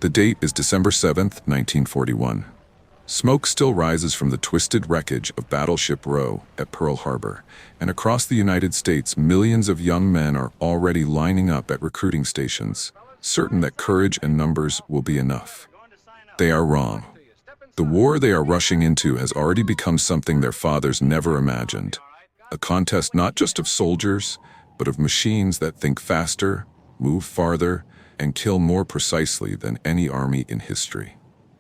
The date is December 7th, 1941. Smoke still rises from the twisted wreckage of Battleship Row at Pearl Harbor, and across the United States, millions of young men are already lining up at recruiting stations, certain that courage and numbers will be enough. They are wrong. The war they are rushing into has already become something their fathers never imagined. A contest not just of soldiers, but of machines that think faster, move farther, and kill more precisely than any army in history.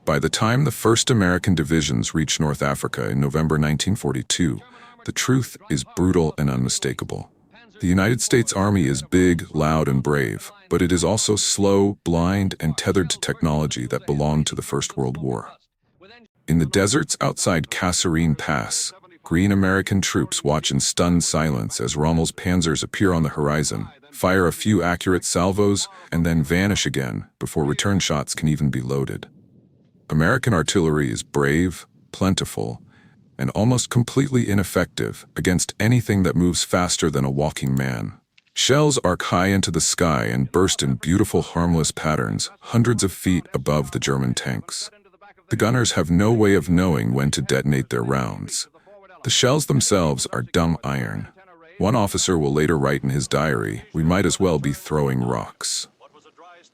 By the time the first American divisions reached North Africa in November 1942, the truth is brutal and unmistakable. The United States Army is big, loud, and brave, but it is also slow, blind, and tethered to technology that belonged to the First World War. In the deserts outside Kasserine Pass, green American troops watch in stunned silence as Rommel's Panzers appear on the horizon, fire a few accurate salvos, and then vanish again before return shots can even be loaded. American artillery is brave, plentiful, and almost completely ineffective against anything that moves faster than a walking man. Shells arc high into the sky and burst in beautiful, harmless patterns, hundreds of feet above the German tanks. The gunners have no way of knowing when to detonate their rounds. The shells themselves are dumb iron. One officer will later write in his diary, "We might as well be throwing rocks."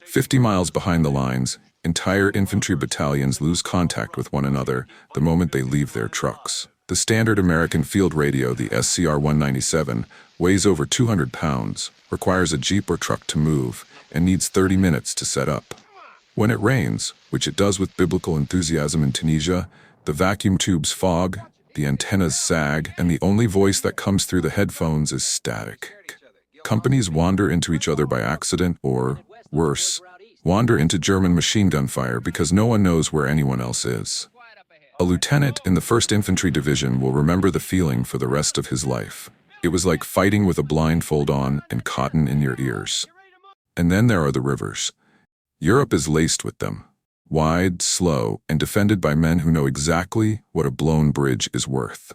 50 miles behind the lines, entire infantry battalions lose contact with one another the moment they leave their trucks. The standard American field radio, the SCR-197, weighs over 200 pounds, requires a jeep or truck to move, and needs 30 minutes to set up. When it rains, which it does with biblical enthusiasm in Tunisia, the vacuum tubes fog, the antennas sag, and the only voice that comes through the headphones is static. Companies wander into each other by accident or, worse, wander into German machine gun fire because no one knows where anyone else is. A lieutenant in the 1st Infantry Division will remember the feeling for the rest of his life. It was like fighting with a blindfold on and cotton in your ears. And then there are the rivers. Europe is laced with them. Wide, slow, and defended by men who know exactly what a blown bridge is worth.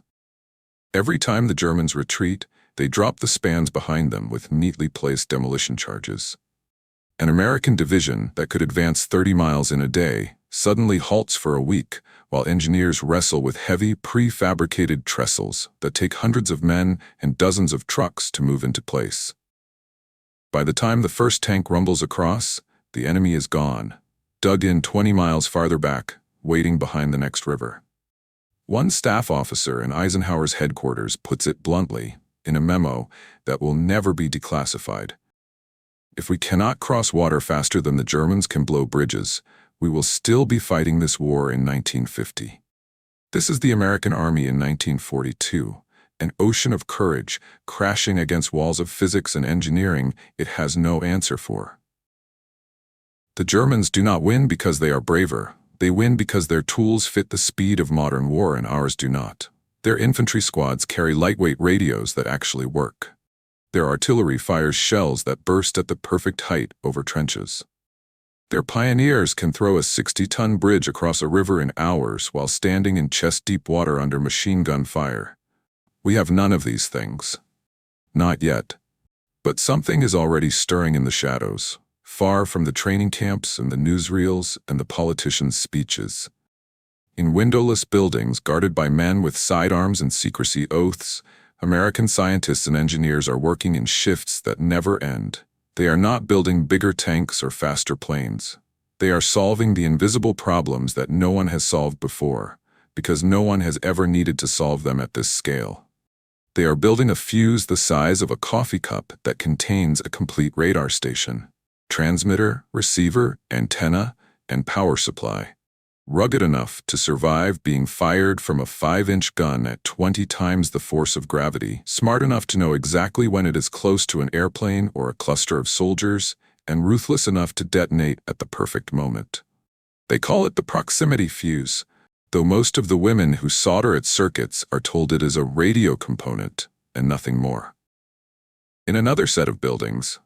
Every time the Germans retreat, they drop the spans behind them with neatly placed demolition charges. An American division that could advance 30 miles in a day suddenly halts for a week while engineers wrestle with heavy, prefabricated trestles that take hundreds of men and dozens of trucks to move into place. By the time the first tank rumbles across, the enemy is gone, dug in 20 miles farther back, waiting behind the next river. One staff officer in Eisenhower's headquarters puts it bluntly, in a memo that will never be declassified. "If we cannot cross water faster than the Germans can blow bridges, we will still be fighting this war in 1950. This is the American Army in 1942, an ocean of courage crashing against walls of physics and engineering it has no answer for. The Germans do not win because they are braver. They win because their tools fit the speed of modern war and ours do not. Their infantry squads carry lightweight radios that actually work. Their artillery fires shells that burst at the perfect height over trenches. Their pioneers can throw a 60-ton bridge across a river in hours while standing in chest-deep water under machine gun fire. We have none of these things. Not yet. But something is already stirring in the shadows, far from the training camps and the newsreels and the politicians' speeches. In windowless buildings guarded by men with sidearms and secrecy oaths, American scientists and engineers are working in shifts that never end. They are not building bigger tanks or faster planes. They are solving the invisible problems that no one has solved before, because no one has ever needed to solve them at this scale. They are building a fuse the size of a coffee cup that contains a complete radar station, transmitter, receiver, antenna, and power supply. Rugged enough to survive being fired from a 5-inch gun at 20 times the force of gravity, smart enough to know exactly when it is close to an airplane or a cluster of soldiers, and ruthless enough to detonate at the perfect moment. They call it the proximity fuse, though most of the women who solder its circuits are told it is a radio component and nothing more. In another set of buildings,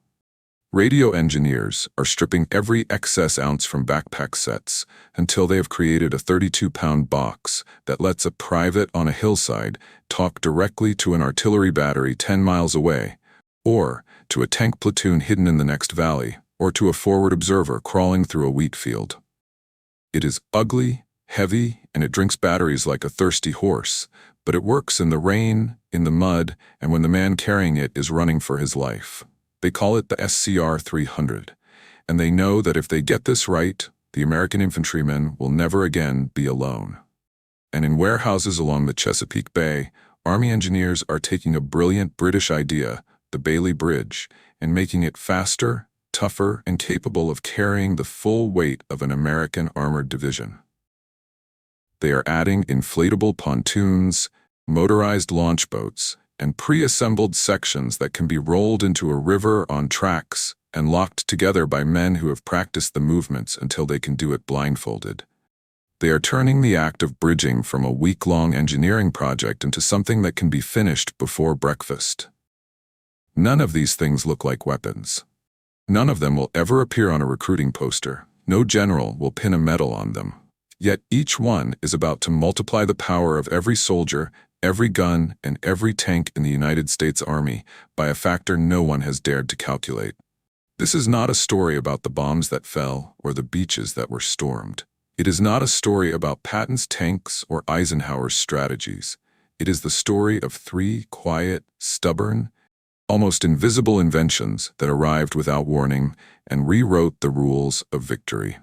radio engineers are stripping every excess ounce from backpack sets until they have created a 32-pound box that lets a private on a hillside talk directly to an artillery battery 10 miles away, or to a tank platoon hidden in the next valley, or to a forward observer crawling through a wheat field. It is ugly, heavy, and it drinks batteries like a thirsty horse, but it works in the rain, in the mud, and when the man carrying it is running for his life. They call it the SCR-300, and they know that if they get this right, the American infantrymen will never again be alone. And in warehouses along the Chesapeake Bay, Army engineers are taking a brilliant British idea, the Bailey Bridge, and making it faster, tougher, and capable of carrying the full weight of an American armored division. They are adding inflatable pontoons, motorized launch boats, and pre-assembled sections that can be rolled into a river on tracks and locked together by men who have practiced the movements until they can do it blindfolded. They are turning the act of bridging from a week-long engineering project into something that can be finished before breakfast. None of these things look like weapons. None of them will ever appear on a recruiting poster. No general will pin a medal on them. Yet each one is about to multiply the power of every soldier, every gun, and every tank in the United States Army by a factor no one has dared to calculate. This is not a story about the bombs that fell or the beaches that were stormed. It is not a story about Patton's tanks or Eisenhower's strategies. It is the story of three quiet, stubborn, almost invisible inventions that arrived without warning and rewrote the rules of victory.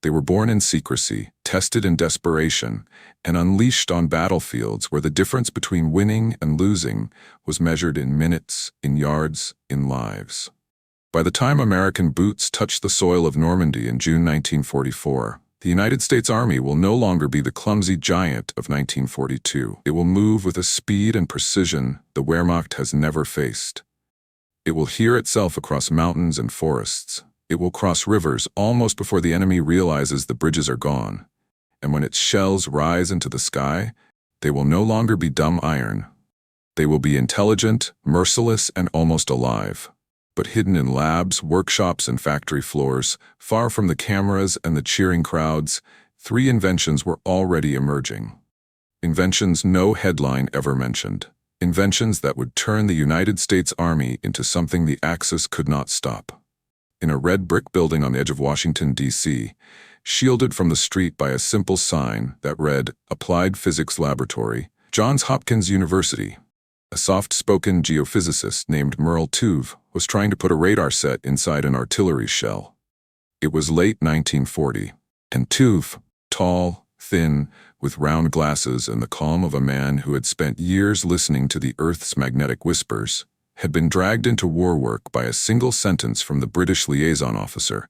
They were born in secrecy, tested in desperation, and unleashed on battlefields where the difference between winning and losing was measured in minutes, in yards, in lives. By the time American boots touched the soil of Normandy in June 1944, the United States Army will no longer be the clumsy giant of 1942. It will move with a speed and precision the Wehrmacht has never faced. It will hear itself across mountains and forests. It will cross rivers almost before the enemy realizes the bridges are gone. And when its shells rise into the sky, they will no longer be dumb iron. They will be intelligent, merciless, and almost alive. But hidden in labs, workshops, and factory floors, far from the cameras and the cheering crowds, three inventions were already emerging. Inventions no headline ever mentioned. Inventions that would turn the United States Army into something the Axis could not stop. In a red brick building on the edge of Washington, D.C., shielded from the street by a simple sign that read, Applied Physics Laboratory, Johns Hopkins University, a soft-spoken geophysicist named Merle Tuve was trying to put a radar set inside an artillery shell. It was late 1940, and Tuve, tall, thin, with round glasses and the calm of a man who had spent years listening to the Earth's magnetic whispers, had been dragged into war work by a single sentence from the British liaison officer.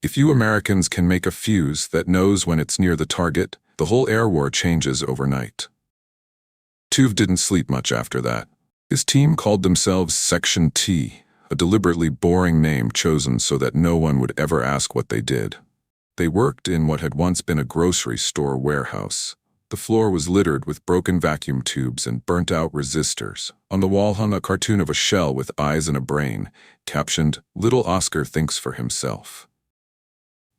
If you Americans can make a fuse that knows when it's near the target, the whole air war changes overnight. Tuve didn't sleep much after that. His team called themselves Section T, a deliberately boring name chosen so that no one would ever ask what they did. They worked in what had once been a grocery store warehouse. The floor was littered with broken vacuum tubes and burnt-out resistors. On the wall hung a cartoon of a shell with eyes and a brain, captioned, Little Oscar Thinks for Himself.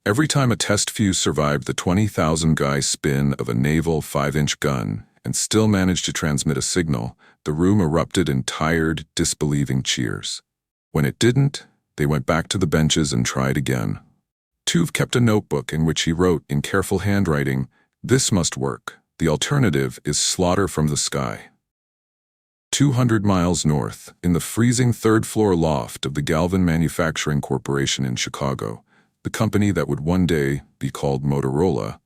Every time a test fuse survived the 20,000-guy spin of a naval 5-inch gun and still managed to transmit a signal, the room erupted in tired, disbelieving cheers. When it didn't, they went back to the benches and tried again. Tuve kept a notebook in which he wrote in careful handwriting, This must work. The alternative is slaughter from the sky. 200 miles north, in the freezing third-floor loft of the Galvin Manufacturing Corporation in Chicago, the company that would one day be called Motorola,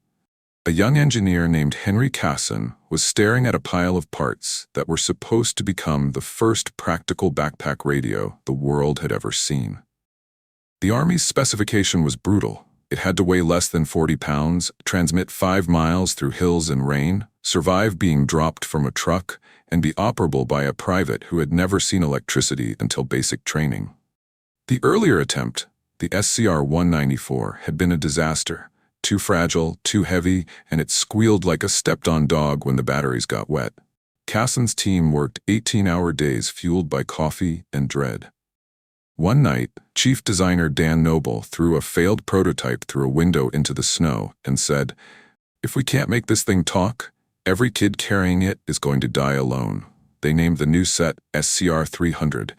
a young engineer named Henry Casson was staring at a pile of parts that were supposed to become the first practical backpack radio the world had ever seen. The Army's specification was brutal. It had to weigh less than 40 pounds, transmit 5 miles through hills and rain, survive being dropped from a truck, and be operable by a private who had never seen electricity until basic training. The earlier attempt, the SCR-194, had been a disaster. Too fragile, too heavy, and it squealed like a stepped-on dog when the batteries got wet. Casson's team worked 18-hour days fueled by coffee and dread. One night, chief designer Dan Noble threw a failed prototype through a window into the snow and said, If we can't make this thing talk, every kid carrying it is going to die alone. They named the new set SCR-300,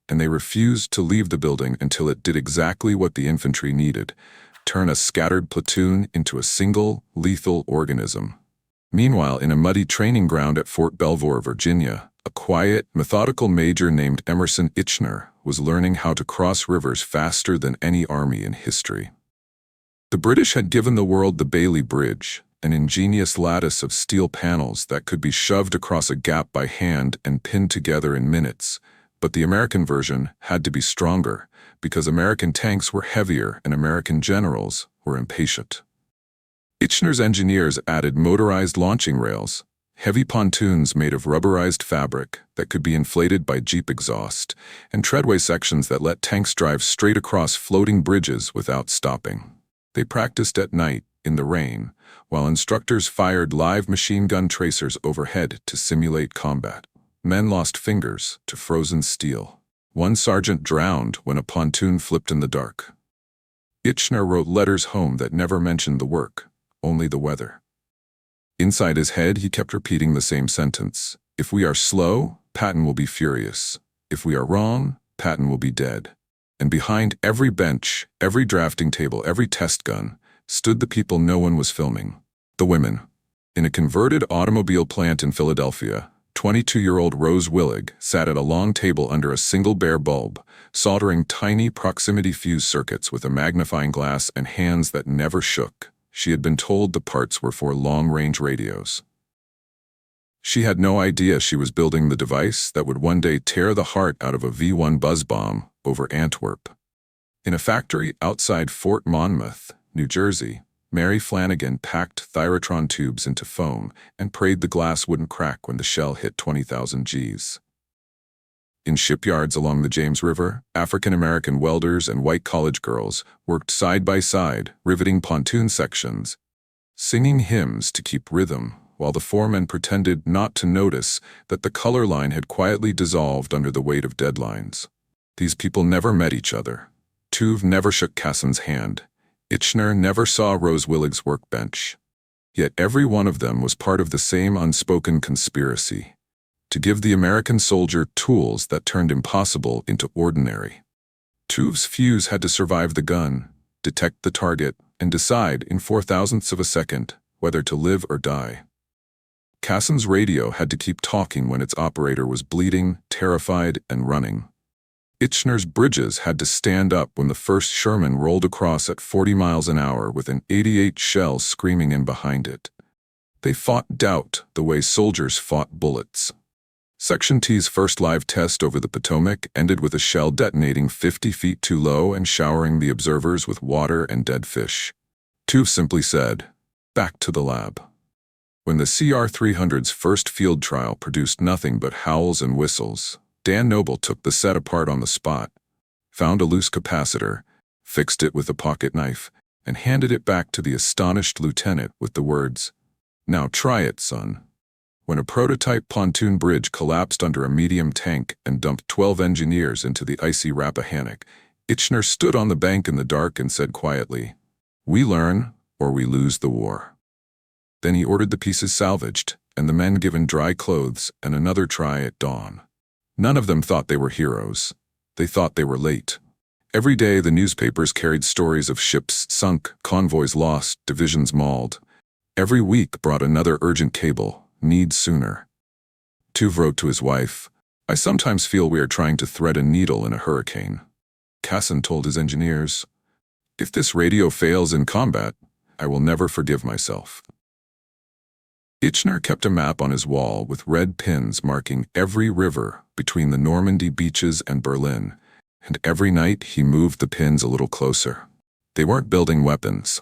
and they refused to leave the building until it did exactly what the infantry needed: turn a scattered platoon into a single, lethal organism. Meanwhile, in a muddy training ground at Fort Belvoir, Virginia, a quiet, methodical major named Emerson Itchner was learning how to cross rivers faster than any army in history. The British had given the world the Bailey Bridge, an ingenious lattice of steel panels that could be shoved across a gap by hand and pinned together in minutes. But the American version had to be stronger, because American tanks were heavier and American generals were impatient. Itchner's engineers added motorized launching rails, heavy pontoons made of rubberized fabric that could be inflated by Jeep exhaust, and treadway sections that let tanks drive straight across floating bridges without stopping. They practiced at night, in the rain, while instructors fired live machine gun tracers overhead to simulate combat. Men lost fingers to frozen steel. One sergeant drowned when a pontoon flipped in the dark. Itchner wrote letters home that never mentioned the work, only the weather. Inside his head, he kept repeating the same sentence: if we are slow, Patton will be furious. If we are wrong, Patton will be dead. And behind every bench, every drafting table, every test gun, stood the people no one was filming: the women. In a converted automobile plant in Philadelphia, 22-year-old Rose Willig sat at a long table under a single bare bulb, soldering tiny proximity fuse circuits with a magnifying glass and hands that never shook. She had been told the parts were for long-range radios. She had no idea she was building the device that would one day tear the heart out of a V-1 buzz bomb over Antwerp. In a factory outside Fort Monmouth, New Jersey, Mary Flanagan packed thyrotron tubes into foam and prayed the glass wouldn't crack when the shell hit 20,000 Gs. In shipyards along the James River, African-American welders and white college girls worked side by side, riveting pontoon sections, singing hymns to keep rhythm, while the foremen pretended not to notice that the color line had quietly dissolved under the weight of deadlines. These people never met each other. Tuve never shook Cassin's hand. Itchner never saw Rose Willig's workbench. Yet every one of them was part of the same unspoken conspiracy: to give the American soldier tools that turned impossible into ordinary. Tuve's fuse had to survive the gun, detect the target, and decide in 0.004 of a second whether to live or die. Cassin's radio had to keep talking when its operator was bleeding, terrified, and running. Itchner's bridges had to stand up when the first Sherman rolled across at 40 miles an hour with an 88 shell screaming in behind it. They fought doubt the way soldiers fought bullets. Section T's first live test over the Potomac ended with a shell detonating 50 feet too low and showering the observers with water and dead fish. Tuve simply said, "Back to the lab." When the CR-300's first field trial produced nothing but howls and whistles, Dan Noble took the set apart on the spot, found a loose capacitor, fixed it with a pocket knife, and handed it back to the astonished lieutenant with the words, "Now try it, son." When a prototype pontoon bridge collapsed under a medium tank and dumped 12 engineers into the icy Rappahannock, Itchner stood on the bank in the dark and said quietly, "We learn, or we lose the war." Then he ordered the pieces salvaged, and the men given dry clothes and another try at dawn. None of them thought they were heroes. They thought they were late. Every day the newspapers carried stories of ships sunk, convoys lost, divisions mauled. Every week brought another urgent cable: need sooner. Tuve wrote to his wife, "I sometimes feel we are trying to thread a needle in a hurricane." Cassin told his engineers, "If this radio fails in combat, I will never forgive myself." Itchner kept a map on his wall with red pins marking every river between the Normandy beaches and Berlin, and every night he moved the pins a little closer. They weren't building weapons.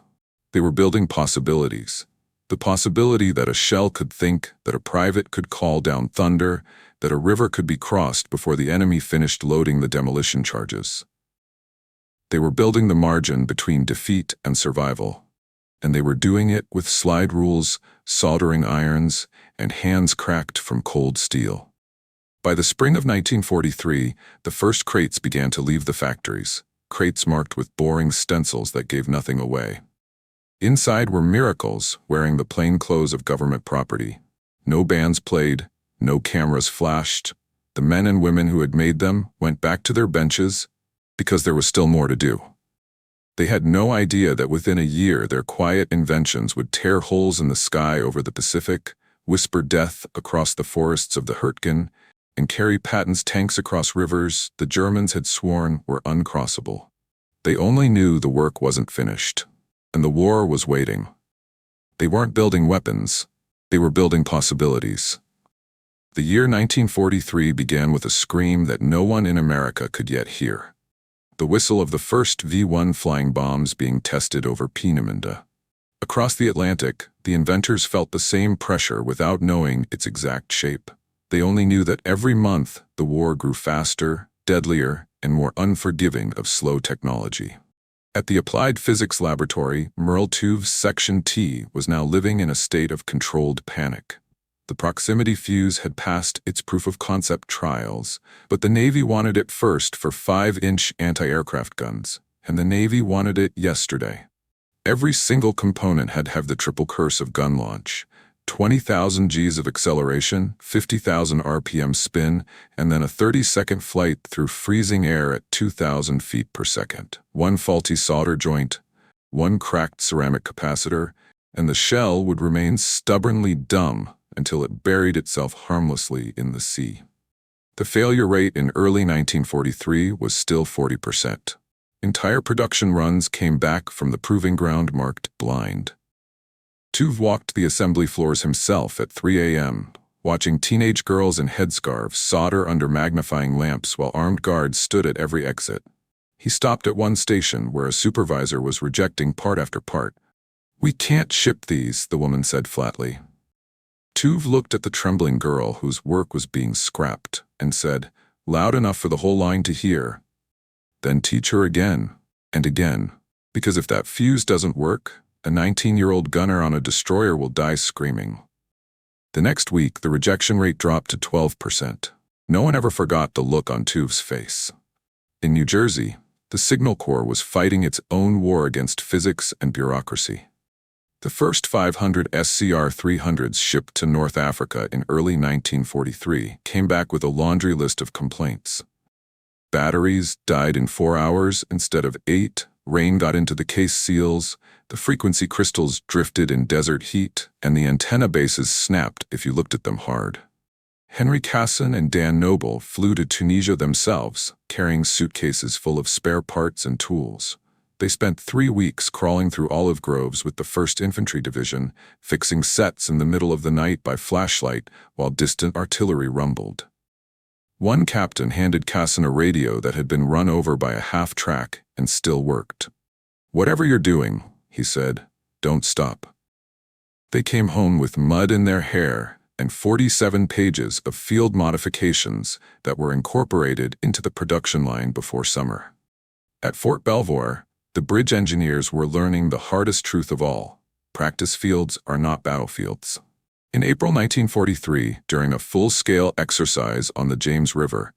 They were building possibilities. The possibility that a shell could think, that a private could call down thunder, that a river could be crossed before the enemy finished loading the demolition charges. They were building the margin between defeat and survival, and they were doing it with slide rules, soldering irons, and hands cracked from cold steel. By the spring of 1943, the first crates began to leave the factories, crates marked with boring stencils that gave nothing away. Inside were miracles wearing the plain clothes of government property. No bands played, no cameras flashed, The men and women who had made them went back to their benches because there was still more to do. They had no idea that within a year their quiet inventions would tear holes in the sky over the Pacific, whisper death across the forests of the Hurtgen, and carry Patton's tanks across rivers the Germans had sworn were uncrossable. They only knew the work wasn't finished, and the war was waiting. They weren't building weapons, they were building possibilities. The year 1943 began with a scream that no one in America could yet hear. The whistle of the first V-1 flying bombs being tested over Peenemünde. Across the Atlantic, the inventors felt the same pressure without knowing its exact shape. They only knew that every month the war grew faster, deadlier, and more unforgiving of slow technology. At the Applied Physics Laboratory, Merle Tuve's Section T was now living in a state of controlled panic. The proximity fuse had passed its proof-of-concept trials, but the Navy wanted it first for 5-inch anti-aircraft guns, and the Navy wanted it yesterday. Every single component had to have the triple curse of gun launch: 20,000 Gs of acceleration, 50,000 RPM spin, and then a 30-second flight through freezing air at 2,000 feet per second. One faulty solder joint, one cracked ceramic capacitor, and the shell would remain stubbornly dumb until it buried itself harmlessly in the sea. The failure rate in early 1943 was still 40%. Entire production runs came back from the proving ground marked blind. Tuve walked the assembly floors himself at 3 a.m., watching teenage girls in headscarves solder under magnifying lamps while armed guards stood at every exit. He stopped at one station where a supervisor was rejecting part after part. "We can't ship these," the woman said flatly. Tuve looked at the trembling girl whose work was being scrapped and said, loud enough for the whole line to hear, "Then teach her again and again, because if that fuse doesn't work, a 19-year-old gunner on a destroyer will die screaming." The next week, the rejection rate dropped to 12%. No one ever forgot the look on Tuve's face. In New Jersey, the Signal Corps was fighting its own war against physics and bureaucracy. The first 500 SCR-300s shipped to North Africa in early 1943 came back with a laundry list of complaints. Batteries died in 4 hours instead of 8, rain got into the case seals, the frequency crystals drifted in desert heat, and the antenna bases snapped if you looked at them hard. Henry Casson and Dan Noble flew to Tunisia themselves, carrying suitcases full of spare parts and tools. They spent 3 weeks crawling through olive groves with the 1st Infantry Division, fixing sets in the middle of the night by flashlight while distant artillery rumbled. One captain handed Casson a radio that had been run over by a half-track and still worked. "Whatever you're doing," he said, "don't stop." They came home with mud in their hair and 47 pages of field modifications that were incorporated into the production line before summer. At Fort Belvoir, the bridge engineers were learning the hardest truth of all: practice fields are not battlefields. In April 1943, during a full-scale exercise on the James River,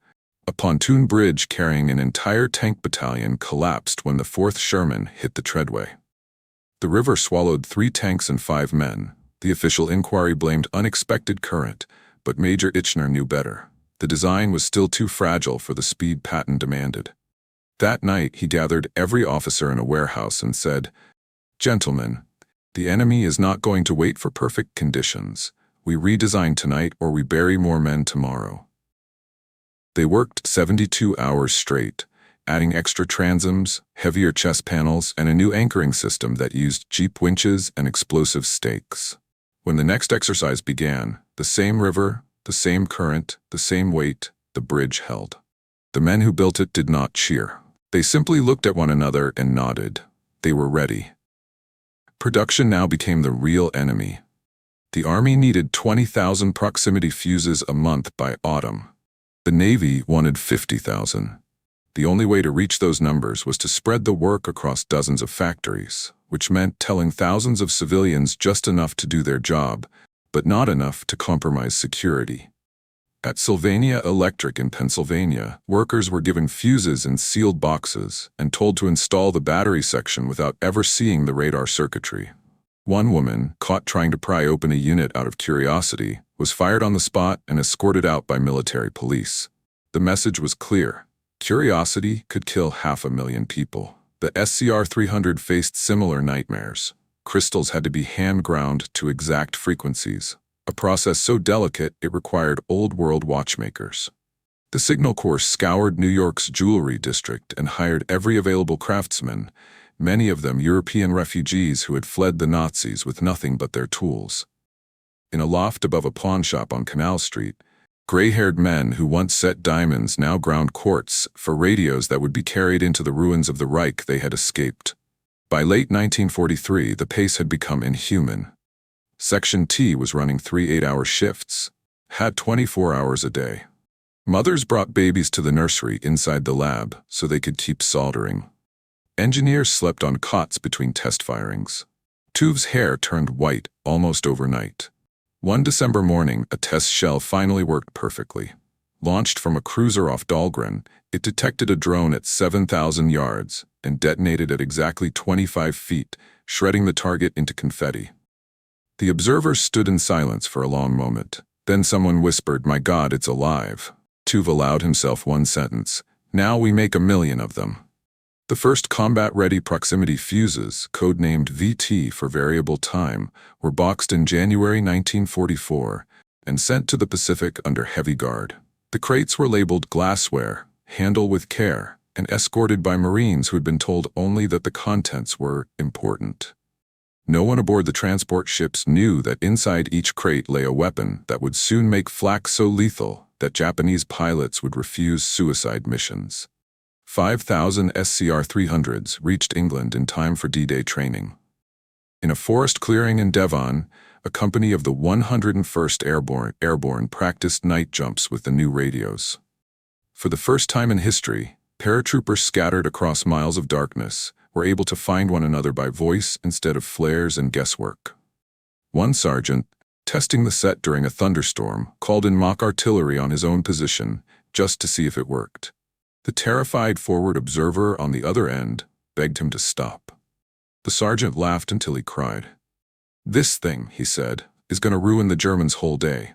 a pontoon bridge carrying an entire tank battalion collapsed when the 4th Sherman hit the treadway. The river swallowed 3 tanks and 5 men. The official inquiry blamed unexpected current, but Major Itchner knew better. The design was still too fragile for the speed Patton demanded. That night, he gathered every officer in a warehouse and said, "Gentlemen, the enemy is not going to wait for perfect conditions. We redesign tonight or we bury more men tomorrow." They worked 72 hours straight, adding extra transoms, heavier chest panels, and a new anchoring system that used jeep winches and explosive stakes. When the next exercise began, the same river, the same current, the same weight, the bridge held. The men who built it did not cheer. They simply looked at one another and nodded. They were ready. Production now became the real enemy. The Army needed 20,000 proximity fuses a month by autumn. The Navy wanted 50,000. The only way to reach those numbers was to spread the work across dozens of factories, which meant telling thousands of civilians just enough to do their job, but not enough to compromise security. At Sylvania Electric in Pennsylvania, workers were given fuses in sealed boxes and told to install the battery section without ever seeing the radar circuitry. One woman, caught trying to pry open a unit out of curiosity, was fired on the spot and escorted out by military police. The message was clear. Curiosity could kill 500,000 people. The SCR-300 faced similar nightmares. Crystals had to be hand-ground to exact frequencies, a process so delicate it required old-world watchmakers. The Signal Corps scoured New York's jewelry district and hired every available craftsman, many of them European refugees who had fled the Nazis with nothing but their tools. In a loft above a pawnshop on Canal Street, gray-haired men who once set diamonds now ground quartz for radios that would be carried into the ruins of the Reich they had escaped. By late 1943, the pace had become inhuman. Section T was running 3 8-hour shifts, had 24 hours a day. Mothers brought babies to the nursery inside the lab so they could keep soldering. Engineers slept on cots between test firings. Tuve's hair turned white almost overnight. One December morning, a test shell finally worked perfectly. Launched from a cruiser off Dahlgren, it detected a drone at 7,000 yards and detonated at exactly 25 feet, shredding the target into confetti. The observers stood in silence for a long moment. Then someone whispered, "My God, it's alive." Tuve allowed himself one sentence. "Now we make 1,000,000 of them." The first combat-ready proximity fuses, codenamed VT for variable time, were boxed in January 1944 and sent to the Pacific under heavy guard. The crates were labeled glassware, handle with care, and escorted by Marines who had been told only that the contents were important. No one aboard the transport ships knew that inside each crate lay a weapon that would soon make flak so lethal that Japanese pilots would refuse suicide missions. 5,000 SCR-300s reached England in time for D-Day training. In a forest clearing in Devon, a company of the 101st Airborne practiced night jumps with the new radios. For the first time in history, paratroopers scattered across miles of darkness were able to find one another by voice instead of flares and guesswork. One sergeant, testing the set during a thunderstorm, called in mock artillery on his own position just to see if it worked. The terrified forward observer on the other end begged him to stop. The sergeant laughed until he cried. "This thing," he said, "is going to ruin the Germans' whole day."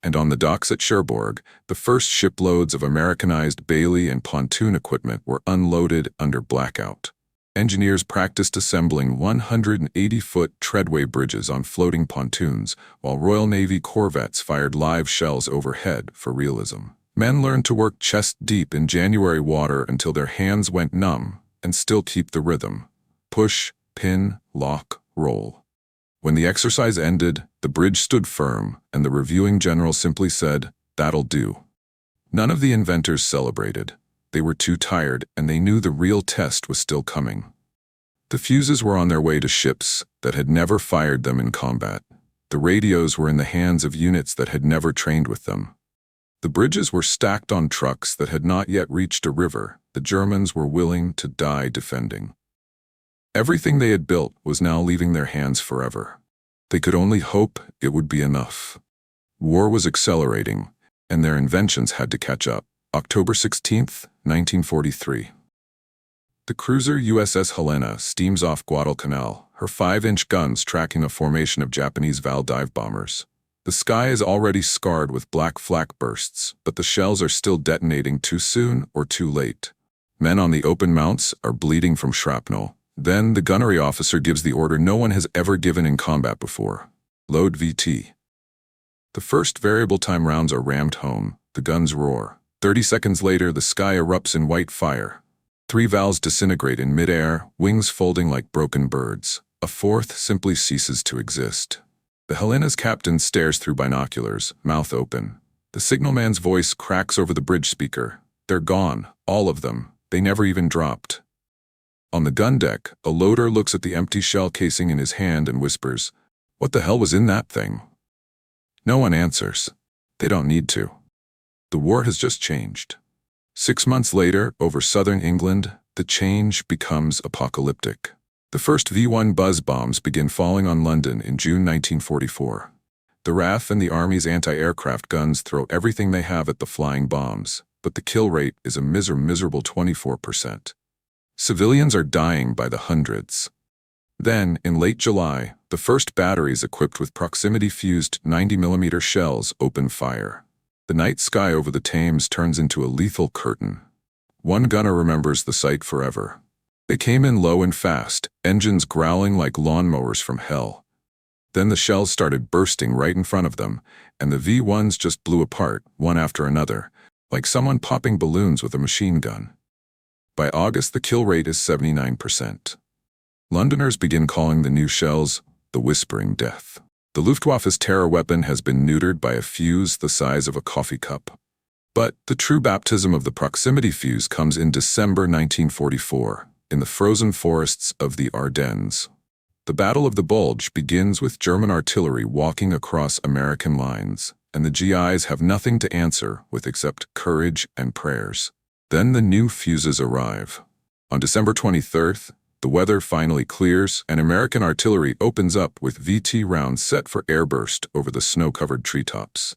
And on the docks at Cherbourg, the first shiploads of Americanized Bailey and pontoon equipment were unloaded under blackout. Engineers practiced assembling 180-foot treadway bridges on floating pontoons, while Royal Navy corvettes fired live shells overhead for realism. Men learned to work chest-deep in January water until their hands went numb and still keep the rhythm. Push, pin, lock, roll. When the exercise ended, the bridge stood firm, and the reviewing general simply said, "That'll do." None of the inventors celebrated. They were too tired, and they knew the real test was still coming. The fuses were on their way to ships that had never fired them in combat. The radios were in the hands of units that had never trained with them. The bridges were stacked on trucks that had not yet reached a river the Germans were willing to die defending. Everything they had built was now leaving their hands forever. They could only hope it would be enough. War was accelerating, and their inventions had to catch up. October 16, 1943. The cruiser USS Helena steams off Guadalcanal, her 5-inch guns tracking a formation of Japanese Val dive bombers. The sky is already scarred with black flak bursts, but the shells are still detonating too soon or too late. Men on the open mounts are bleeding from shrapnel. Then the gunnery officer gives the order no one has ever given in combat before. Load VT. The first variable time rounds are rammed home. The guns roar. 30 seconds later, the sky erupts in white fire. 3 valves disintegrate in midair, wings folding like broken birds. A fourth simply ceases to exist. The Helena's captain stares through binoculars, mouth open. The signalman's voice cracks over the bridge speaker. They're gone, all of them. They never even dropped. On the gun deck, a loader looks at the empty shell casing in his hand and whispers, "What the hell was in that thing?" No one answers. They don't need to. The war has just changed. 6 months later, over southern England, the change becomes apocalyptic. The first V-1 buzz bombs begin falling on London in June 1944. The RAF and the Army's anti-aircraft guns throw everything they have at the flying bombs, but the kill rate is a miserable 24%. Civilians are dying by the hundreds. Then, in late July, the first batteries equipped with proximity-fused 90mm shells open fire. The night sky over the Thames turns into a lethal curtain. One gunner remembers the sight forever. They came in low and fast, engines growling like lawnmowers from hell. Then the shells started bursting right in front of them, and the V1s just blew apart, one after another, like someone popping balloons with a machine gun. By August, the kill rate is 79%. Londoners begin calling the new shells the Whispering Death. The Luftwaffe's terror weapon has been neutered by a fuse the size of a coffee cup. But the true baptism of the proximity fuse comes in December 1944, in the frozen forests of the Ardennes. The Battle of the Bulge begins with German artillery walking across American lines, and the GIs have nothing to answer with except courage and prayers. Then the new fuses arrive. On December 23rd, the weather finally clears, and American artillery opens up with VT rounds set for airburst over the snow-covered treetops.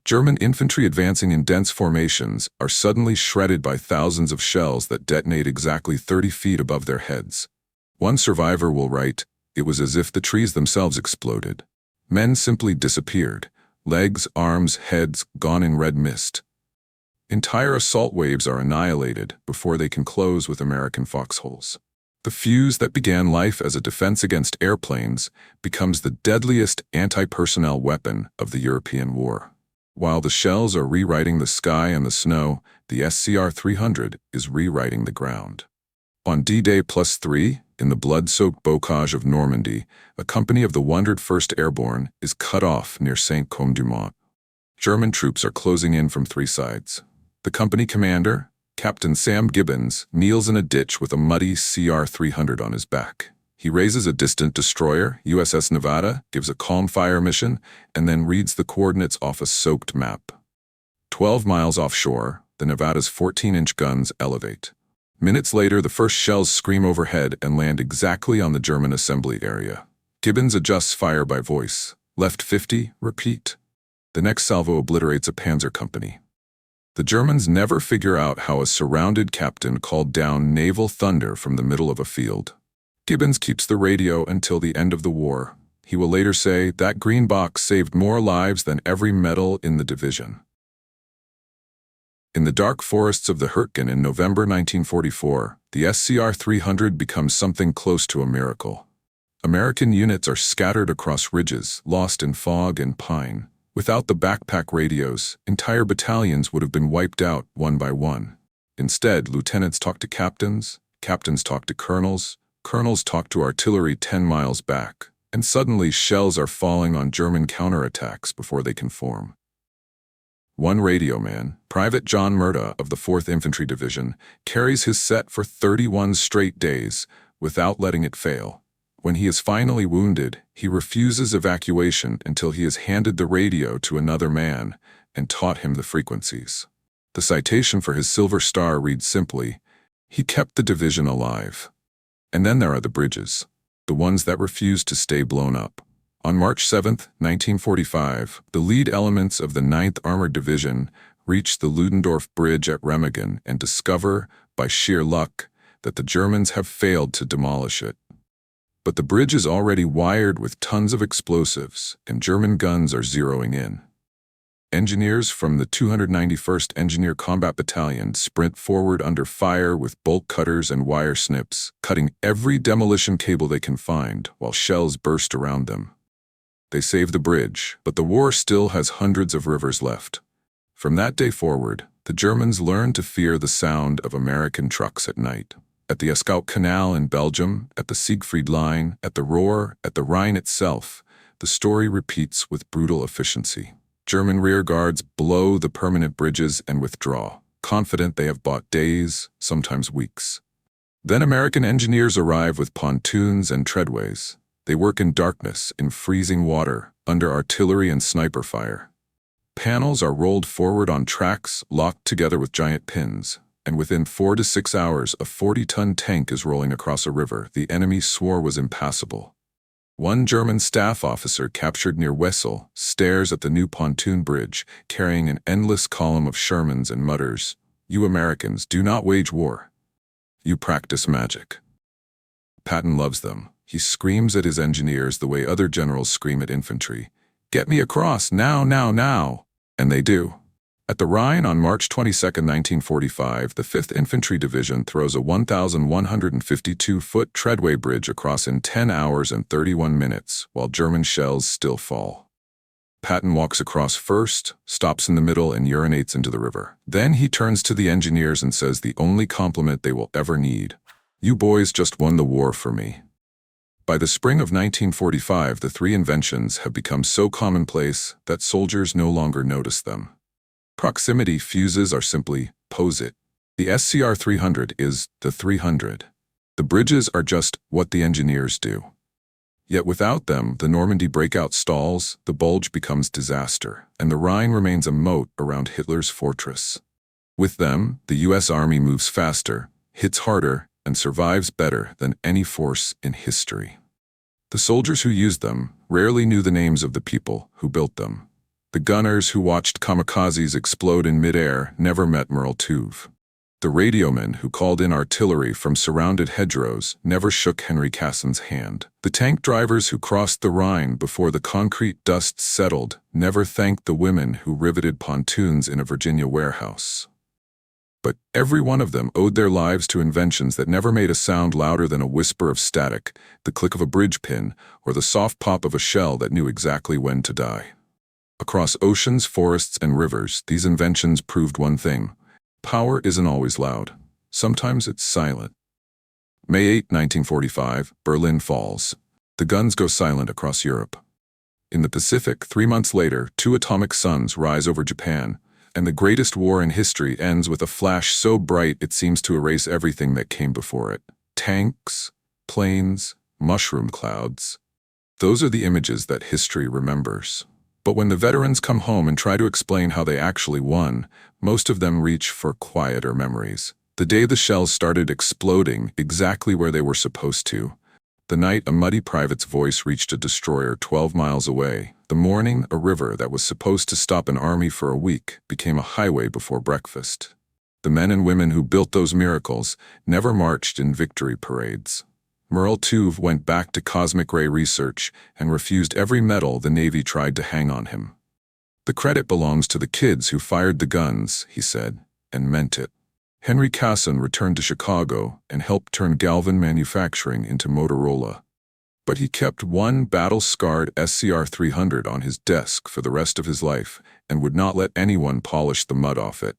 German infantry advancing in dense formations are suddenly shredded by thousands of shells that detonate exactly 30 feet above their heads. One survivor will write, "It was as if the trees themselves exploded. Men simply disappeared. Legs, arms, heads gone in red mist. Entire assault waves are annihilated before they can close with American foxholes." The fuse that began life as a defense against airplanes becomes the deadliest anti-personnel weapon of the European war. While the shells are rewriting the sky and the snow, the SCR-300 is rewriting the ground. On D-Day +3, in the blood-soaked bocage of Normandy, a company of the 101st Airborne is cut off near Saint-Côme-du-Mont. German troops are closing in from three sides. The company commander, Captain Sam Gibbons, kneels in a ditch with a muddy CR-300 on his back. He raises a distant destroyer, USS Nevada, gives a calm fire mission, and then reads the coordinates off a soaked map. 12 miles offshore, the Nevada's 14-inch guns elevate. Minutes later, the first shells scream overhead and land exactly on the German assembly area. Gibbons adjusts fire by voice. Left 50, repeat. The next salvo obliterates a Panzer company. The Germans never figure out how a surrounded captain called down naval thunder from the middle of a field. Gibbons keeps the radio until the end of the war. He will later say that green box saved more lives than every medal in the division. In the dark forests of the Hürtgen in November 1944, the SCR-300 becomes something close to a miracle. American units are scattered across ridges, lost in fog and pine. Without the backpack radios, entire battalions would have been wiped out one by one. Instead, lieutenants talk to captains, captains talk to colonels, colonels talk to artillery 10 miles back, and suddenly shells are falling on German counterattacks before they can form. One radio man, Private John Murda of the 4th Infantry Division, carries his set for 31 straight days without letting it fail. When he is finally wounded, he refuses evacuation until he has handed the radio to another man and taught him the frequencies. The citation for his Silver Star reads simply, "He kept the division alive." And then there are the bridges, the ones that refuse to stay blown up. On March 7, 1945, the lead elements of the 9th Armored Division reach the Ludendorff Bridge at Remagen and discover, by sheer luck, that the Germans have failed to demolish it. But the bridge is already wired with tons of explosives, and German guns are zeroing in. Engineers from the 291st Engineer Combat Battalion sprint forward under fire with bolt cutters and wire snips, cutting every demolition cable they can find while shells burst around them. They save the bridge, but the war still has hundreds of rivers left. From that day forward, the Germans learned to fear the sound of American trucks at night. At the Escaut Canal in Belgium, at the Siegfried Line, at the Ruhr, at the Rhine itself, the story repeats with brutal efficiency. German rear guards blow the permanent bridges and withdraw, confident they have bought days, sometimes weeks. Then American engineers arrive with pontoons and treadways. They work in darkness, in freezing water, under artillery and sniper fire. Panels are rolled forward on tracks, locked together with giant pins. And within 4 to 6 hours, a 40-ton tank is rolling across a river the enemy swore was impassable. One German staff officer captured near Wessel stares at the new pontoon bridge, carrying an endless column of Shermans and mutters, "You Americans do not wage war. You practice magic." Patton loves them. He screams at his engineers the way other generals scream at infantry, "Get me across, now, now, now!" And they do. At the Rhine on March 22, 1945, the 5th Infantry Division throws a 1,152-foot treadway bridge across in 10 hours and 31 minutes, while German shells still fall. Patton walks across first, stops in the middle, and urinates into the river. Then he turns to the engineers and says the only compliment they will ever need: "You boys just won the war for me." By the spring of 1945, the three inventions have become so commonplace that soldiers no longer notice them. Proximity fuses are simply POSIT. The SCR-300 is the 300. The bridges are just what the engineers do. Yet without them, the Normandy breakout stalls, the Bulge becomes disaster, and the Rhine remains a moat around Hitler's fortress. With them, the U.S. Army moves faster, hits harder, and survives better than any force in history. The soldiers who used them rarely knew the names of the people who built them. The gunners who watched kamikazes explode in midair never met Merle Tuve. The radiomen who called in artillery from surrounded hedgerows never shook Henry Cassin's hand. The tank drivers who crossed the Rhine before the concrete dust settled never thanked the women who riveted pontoons in a Virginia warehouse. But every one of them owed their lives to inventions that never made a sound louder than a whisper of static, the click of a bridge pin, or the soft pop of a shell that knew exactly when to die. Across oceans, forests, and rivers, these inventions proved one thing: power isn't always loud. Sometimes it's silent. May 8, 1945, Berlin falls. The guns go silent across Europe. In the Pacific, 3 months later, 2 atomic suns rise over Japan, and the greatest war in history ends with a flash so bright it seems to erase everything that came before it. Tanks, planes, mushroom clouds. Those are the images that history remembers. But when the veterans come home and try to explain how they actually won, most of them reach for quieter memories. The day the shells started exploding exactly where they were supposed to. The night a muddy private's voice reached a destroyer 12 miles away. The morning a river that was supposed to stop an army for a week became a highway before breakfast. The men and women who built those miracles never marched in victory parades. Merle Tuve went back to cosmic ray research and refused every medal the Navy tried to hang on him. "The credit belongs to the kids who fired the guns," he said, and meant it. Henry Cassin returned to Chicago and helped turn Galvin manufacturing into Motorola. But he kept one battle-scarred SCR-300 on his desk for the rest of his life and would not let anyone polish the mud off it.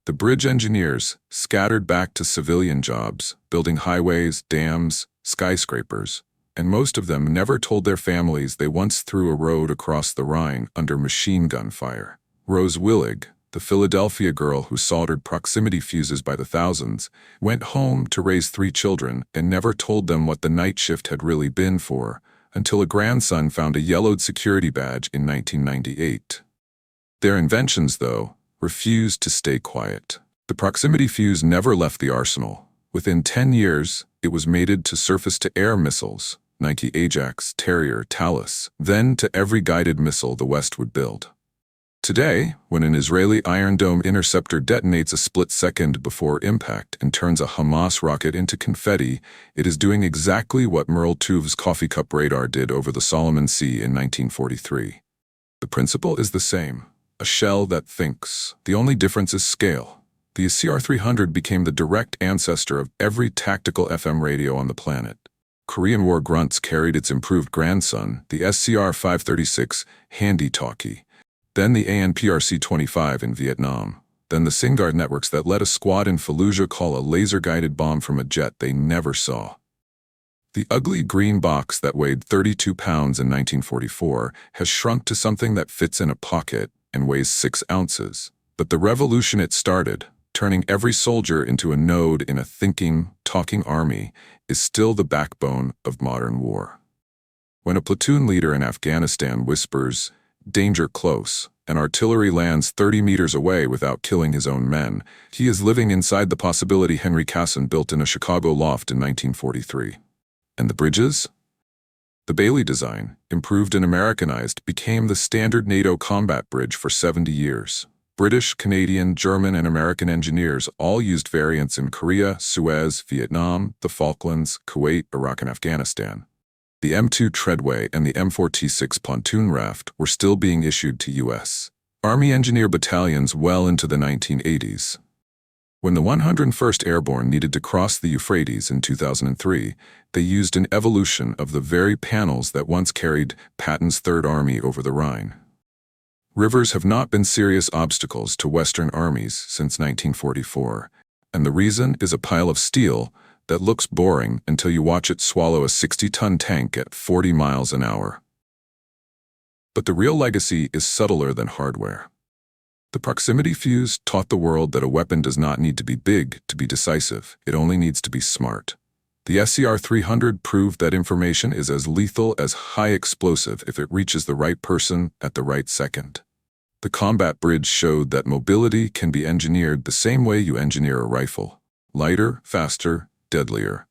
The bridge engineers scattered back to civilian jobs, building highways, dams, skyscrapers, and most of them never told their families they once threw a road across the Rhine under machine gun fire. Rose Willig, the Philadelphia girl who soldered proximity fuses by the thousands, went home to raise 3 children and never told them what the night shift had really been for, until a grandson found a yellowed security badge in 1998. Their inventions, though, refused to stay quiet. The proximity fuse never left the arsenal. Within 10 years, it was mated to surface-to-air missiles, Nike Ajax, Terrier, Talus, then to every guided missile the West would build. Today, when an Israeli Iron Dome interceptor detonates a split second before impact and turns a Hamas rocket into confetti, it is doing exactly what Merle Tuve's coffee cup radar did over the Solomon Sea in 1943. The principle is the same: a shell that thinks. The only difference is scale. The SCR-300 became the direct ancestor of every tactical FM radio on the planet. Korean War grunts carried its improved grandson, the SCR-536 handy-talkie. Then the ANPRC-25 in Vietnam. Then the SingGuard networks that let a squad in Fallujah call a laser-guided bomb from a jet they never saw. The ugly green box that weighed 32 pounds in 1944 has shrunk to something that fits in a pocket and weighs 6 ounces. But the revolution it started, turning every soldier into a node in a thinking, talking army, is still the backbone of modern war. When a platoon leader in Afghanistan whispers, "Danger close," and artillery lands 30 meters away without killing his own men, he is living inside the possibility Henry Cassin built in a Chicago loft in 1943. And the bridges? The Bailey design, improved and Americanized, became the standard NATO combat bridge for 70 years. British, Canadian, German, and American engineers all used variants in Korea, Suez, Vietnam, the Falklands, Kuwait, Iraq, and Afghanistan. The M2 treadway and the M4T6 pontoon raft were still being issued to U.S. Army engineer battalions well into the 1980s. When the 101st Airborne needed to cross the Euphrates in 2003, they used an evolution of the very panels that once carried Patton's Third Army over the Rhine. Rivers have not been serious obstacles to Western armies since 1944, and the reason is a pile of steel that looks boring until you watch it swallow a 60-ton tank at 40 miles an hour. But the real legacy is subtler than hardware. The proximity fuse taught the world that a weapon does not need to be big to be decisive, it only needs to be smart. The SCR-300 proved that information is as lethal as high explosive if it reaches the right person at the right second. The combat bridge showed that mobility can be engineered the same way you engineer a rifle: lighter, faster, deadlier.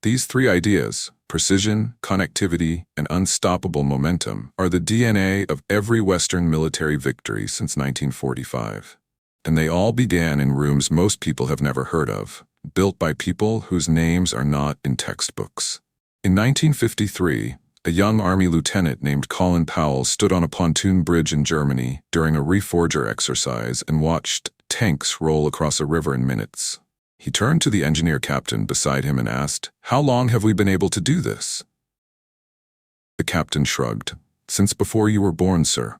These three ideas, precision, connectivity, and unstoppable momentum, are the DNA of every Western military victory since 1945. And they all began in rooms most people have never heard of, built by people whose names are not in textbooks. In 1953, a young Army lieutenant named Colin Powell stood on a pontoon bridge in Germany during a reforger exercise and watched tanks roll across a river in minutes. He turned to the engineer captain beside him and asked, "How long have we been able to do this?" The captain shrugged. "Since before you were born, sir."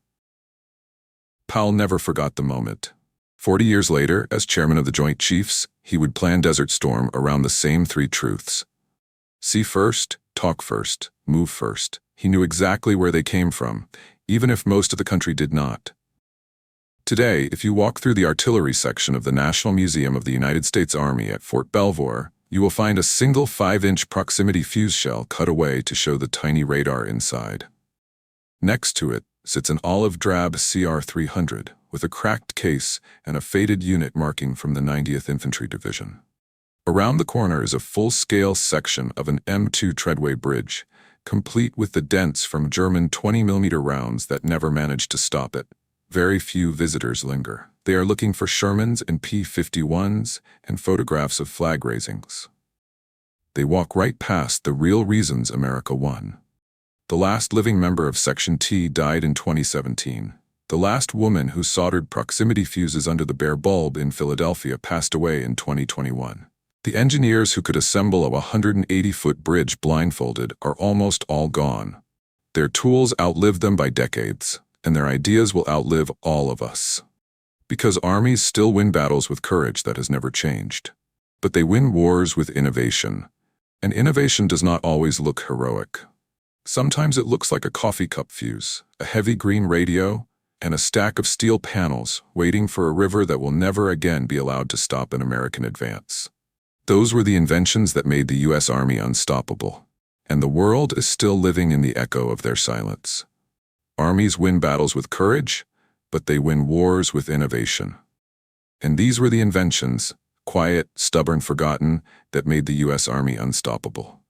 Powell never forgot the moment. 40 years later, as chairman of the Joint Chiefs, he would plan Desert Storm around the same three truths. See first, talk first, move first. He knew exactly where they came from, even if most of the country did not. Today, if you walk through the artillery section of the National Museum of the United States Army at Fort Belvoir, you will find a single 5-inch proximity fuse shell cut away to show the tiny radar inside. Next to it sits an olive-drab CR-300 with a cracked case and a faded unit marking from the 90th Infantry Division. Around the corner is a full-scale section of an M2 treadway bridge, complete with the dents from German 20mm rounds that never managed to stop it. Very few visitors linger. They are looking for Shermans and P-51s and photographs of flag raisings. They walk right past the real reasons America won. The last living member of Section T died in 2017. The last woman who soldered proximity fuses under the bare bulb in Philadelphia passed away in 2021. The engineers who could assemble a 180-foot bridge blindfolded are almost all gone. Their tools outlived them by decades, and their ideas will outlive all of us. Because armies still win battles with courage that has never changed. But they win wars with innovation. And innovation does not always look heroic. Sometimes it looks like a coffee cup fuse, a heavy green radio, and a stack of steel panels waiting for a river that will never again be allowed to stop an American advance. Those were the inventions that made the U.S. Army unstoppable. And the world is still living in the echo of their silence. Armies win battles with courage, but they win wars with innovation. And these were the inventions, quiet, stubborn, forgotten, that made the U.S. Army unstoppable.